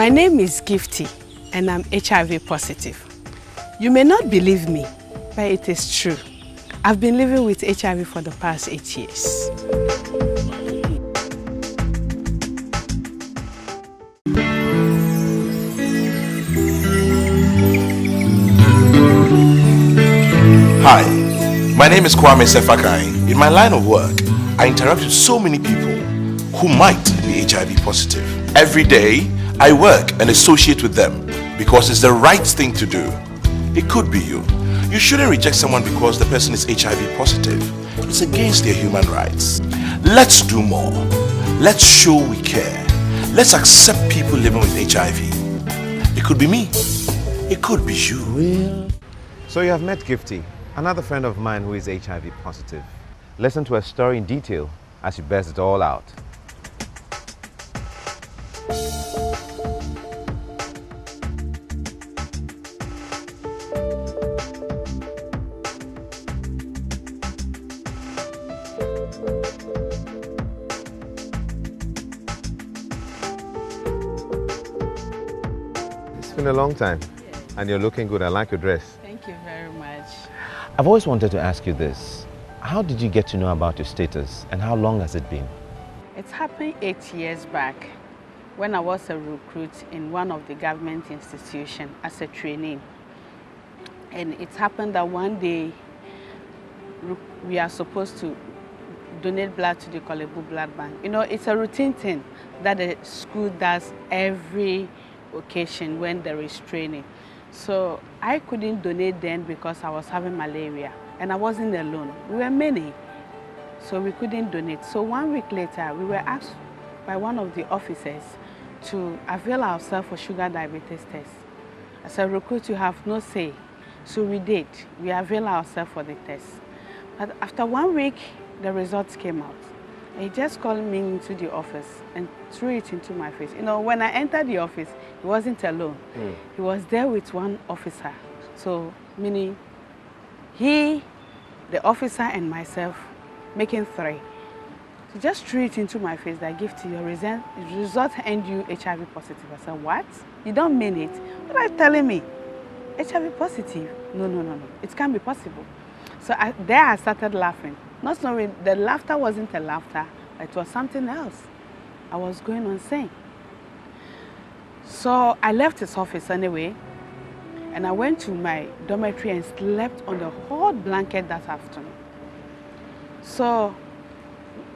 My name is Gifty and I'm HIV positive. You may not believe me, but it is true. I've been living with HIV for the past 8 years. Hi, my name is Kwame Sefakai. In my line of work, I interact with so many people who might be HIV positive. Every day, I work and associate with them because it's the right thing to do. It could be you. You shouldn't reject someone because the person is HIV positive. It's against their human rights. Let's do more. Let's show we care. Let's accept people living with HIV. It could be me. It could be you. So you have met Gifty, another friend of mine who is HIV positive. Listen to her story in detail as she bears it all out. It's been a long time, and you're looking good. I like your dress. Thank you very much. I've always wanted to ask you this. How did you get to know about your status, and how long has it been? It happened 8 years back when I was a recruit in one of the government institutions as a trainee. And it happened that one day we are supposed to donate blood to the Kolebu Blood Bank. You know, it's a routine thing that the school does every occasion when there is training. So I couldn't donate then because I was having malaria and I wasn't alone. We were many, so we couldn't donate. So 1 week later, we were asked by one of the officers to avail ourselves for sugar diabetes test. As a recruit, you have no say. So we did. We availed ourselves for the test. But after 1 week, the results came out. He just called me into the office and threw it into my face. You know, when I entered the office, he wasn't alone. He was there with one officer. So, meaning he, the officer, and myself, making 3. He just threw it into my face that Gifty, your result and you HIV positive. I said, what? You don't mean it? What are you telling me? HIV positive? No. It can't be possible. So there I started laughing. Not knowing the laughter wasn't a laughter, it was something else I was going on saying. So I left his office anyway, and I went to my dormitory and slept on the hot blanket that afternoon. So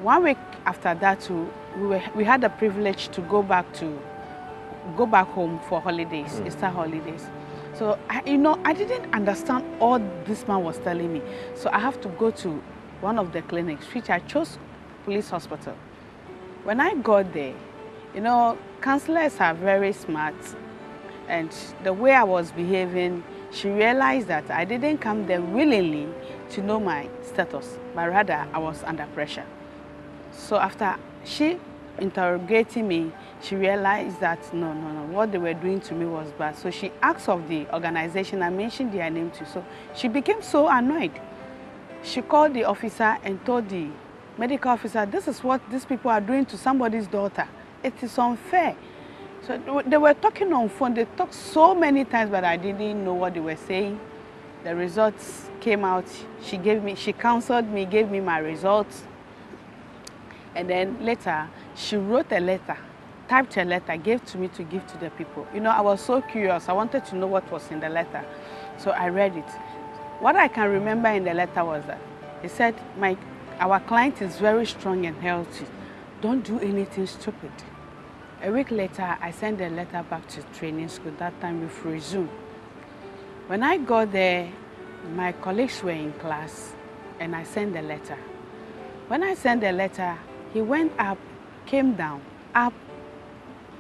1 week after that, we had the privilege to go back home for holidays, Easter holidays. So I didn't understand all this man was telling me. So I have to go to one of the clinics, which I chose police hospital. When I got there, you know, counselors are very smart, and the way I was behaving, she realized that I didn't come there willingly to know my status, but rather I was under pressure. So after she interrogating me, she realized that no, what they were doing to me was bad. So she asked of the organization, I mentioned their name too. So she became so annoyed. She called the officer and told the medical officer, this is what these people are doing to somebody's daughter. It is unfair. So they were talking on phone. They talked so many times, but I didn't know what they were saying. The results came out. She counseled me, gave me my results. And then later, she wrote a letter, typed a letter, gave to me to give to the people. You know, I was so curious. I wanted to know what was in the letter. So I read it. What I can remember in the letter was that it said, our client is very strong and healthy. Don't do anything stupid. A week later, I sent the letter back to training school. That time with resume. When I got there, my colleagues were in class and I sent the letter. When I sent the letter, he went up, came down, up,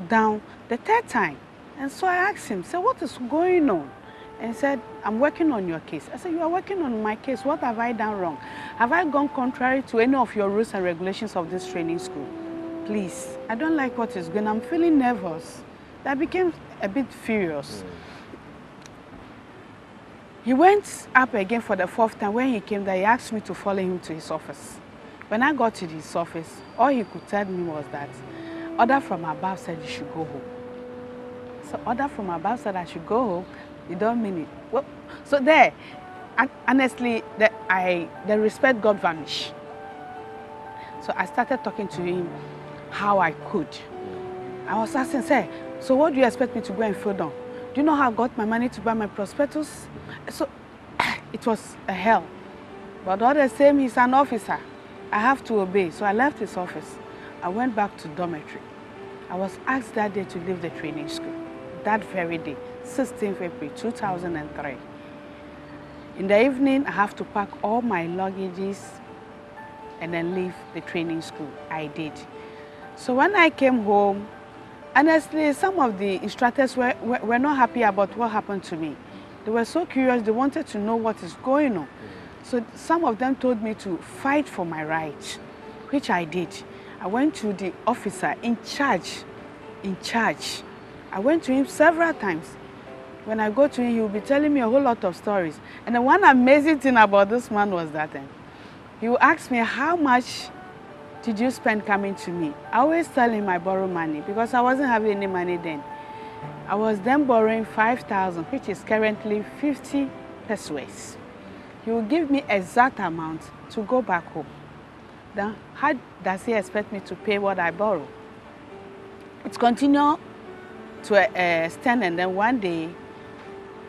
down, the 3rd time. And so I asked him, so what is going on? And he said, I'm working on your case. I said, you are working on my case. What have I done wrong? Have I gone contrary to any of your rules and regulations of this training school? Please, I don't like what is going on. I'm feeling nervous. I became a bit furious. He went up again for the 4th time. When he came there, he asked me to follow him to his office. When I got to his office, all he could tell me was that order from above said you should go home. So order from above said I should go home. You don't mean it. Well, so there, honestly, the respect got vanished. So I started talking to him how I could. I was asking, say, so what do you expect me to go and fill down? Do you know how I got my money to buy my prospectus? So it was a hell. But all the same, he's an officer. I have to obey. So I left his office. I went back to dormitory. I was asked that day to leave the training school. That very day, 16th April 2003. In the evening, I have to pack all my luggages and then leave the training school. I did. So when I came home, honestly, some of the instructors were not happy about what happened to me. They were so curious, they wanted to know what is going on. So some of them told me to fight for my rights, which I did. I went to the officer in charge. I went to him several times. When I go to him, he will be telling me a whole lot of stories. And the one amazing thing about this man was that he would ask me, how much did you spend coming to me? I always tell him I borrow money because I wasn't having any money then. I was then borrowing 5,000, which is currently 50 pesos. He will give me exact amount to go back home. Then how does he expect me to pay what I borrow? It continued to extend, and then one day,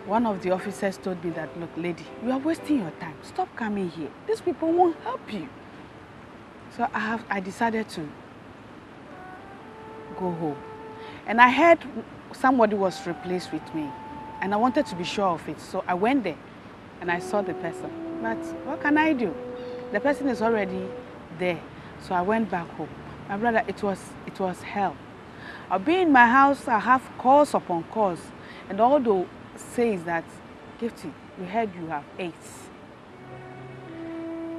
one of the officers told me that, look, lady, you are wasting your time. Stop coming here. These people won't help you. So I decided to go home. And I heard somebody was replaced with me, and I wanted to be sure of it. So I went there, and I saw the person. But what can I do? The person is already there. So I went back home. My brother, it was hell. I'll be in my house, I have calls upon calls, and all they say is that, Gifty, we heard you have AIDS.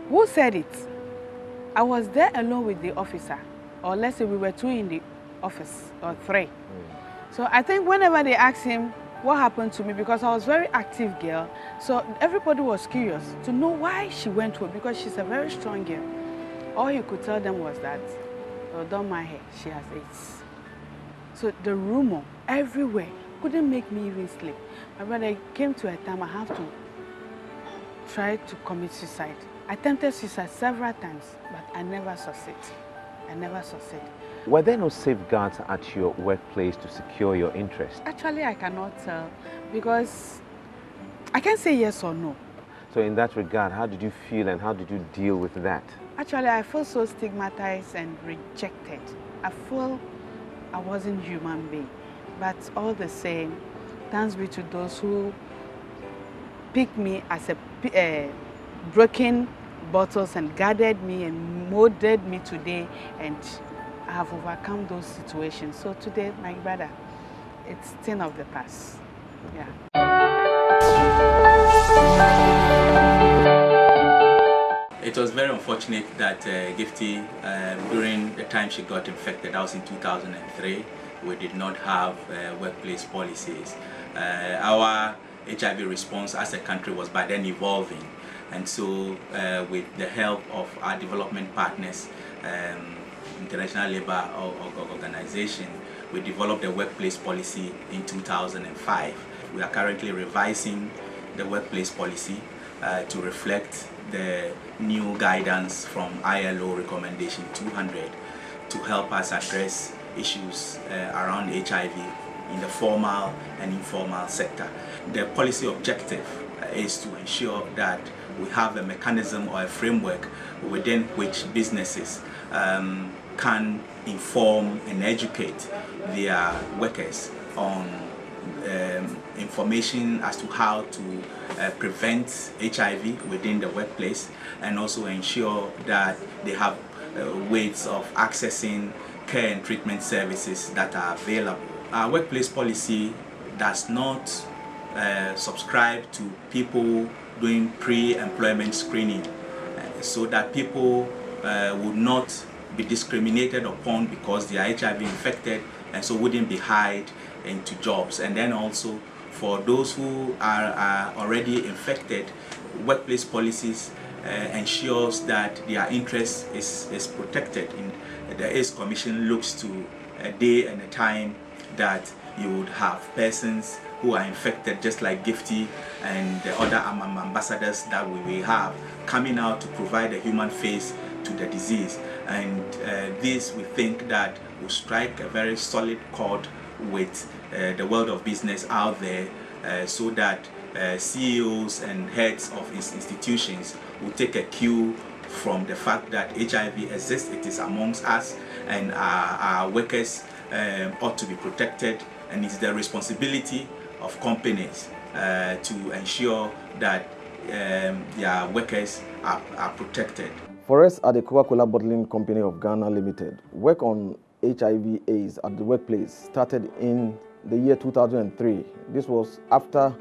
Who said it? I was there alone with the officer, or let's say we were two in the office, or three. So I think whenever they asked him what happened to me, because I was a very active girl, so everybody was curious to know why she went home, because she's a very strong girl. All he could tell them was that, oh, don't mind her, she has AIDS. So the rumor everywhere couldn't make me even sleep. My brother came to a time I have to try to commit suicide. I attempted suicide several times, but I never succeeded. Were there no safeguards at your workplace to secure your interest? Actually, I cannot tell because I can't say yes or no. So in that regard, how did you feel and how did you deal with that? Actually, I feel so stigmatized and rejected. I feel I wasn't human being. But all the same, thanks be to those who picked me as a broken bottles and guarded me and molded me today, and I have overcome those situations. So today, my brother, it's a thing of the past. Yeah. It was very unfortunate that Gifty, during the time she got infected, that was in 2003, we did not have workplace policies. Our HIV response as a country was by then evolving, and so with the help of our development partners, International Labour Organization, we developed a workplace policy in 2005. We are currently revising the workplace policy to reflect the new guidance from ILO recommendation 200 to help us address issues around HIV in the formal and informal sector. The policy objective is to ensure that we have a mechanism or a framework within which businesses can inform and educate their workers on information as to how to prevent HIV within the workplace, and also ensure that they have ways of accessing care and treatment services that are available. Our workplace policy does not subscribe to people doing pre-employment screening, so that people would not be discriminated upon because they are HIV infected and so wouldn't be hired into jobs. And then also for those who are already infected, workplace policies ensures that their interest is protected. The AIDS Commission looks to a day and a time that you would have persons who are infected, just like Gifty and the other ambassadors that we have, coming out to provide a human face to the disease. And this, we think, that will strike a very solid chord with the world of business out there, so that CEOs and heads of institutions will take a cue from the fact that HIV exists, it is amongst us, and our workers ought to be protected, and it's the responsibility of companies to ensure that their workers are protected. For us at the Coca-Cola Bottling Company of Ghana Limited, work on HIV/AIDS at the workplace started in the year 2003. This was after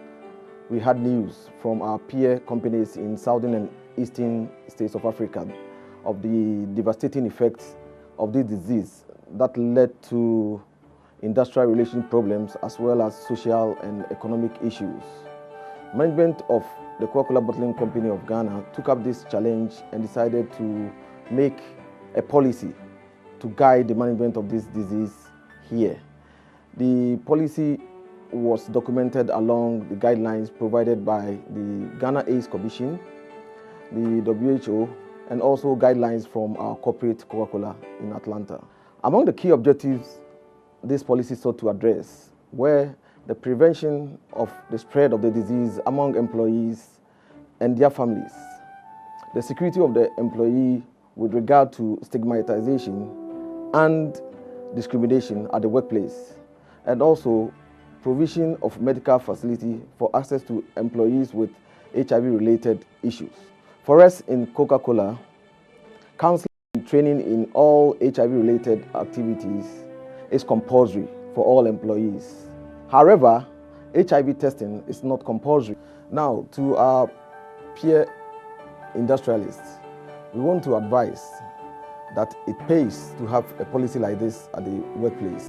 we had news from our peer companies in southern and eastern states of Africa of the devastating effects of this disease that led to industrial relation problems as well as social and economic issues. Management of the Coca-Cola Bottling Company of Ghana took up this challenge and decided to make a policy to guide the management of this disease here. The policy was documented along the guidelines provided by the Ghana AIDS Commission, the WHO, and also guidelines from our corporate Coca-Cola in Atlanta. Among the key objectives this policy sought to address were the prevention of the spread of the disease among employees and their families, the security of the employee with regard to stigmatization and discrimination at the workplace, and also provision of medical facility for access to employees with HIV-related issues. For us in Coca-Cola, counseling and training in all HIV-related activities is compulsory for all employees. However, HIV testing is not compulsory. Now, to our peer industrialists, we want to advise that it pays to have a policy like this at the workplace.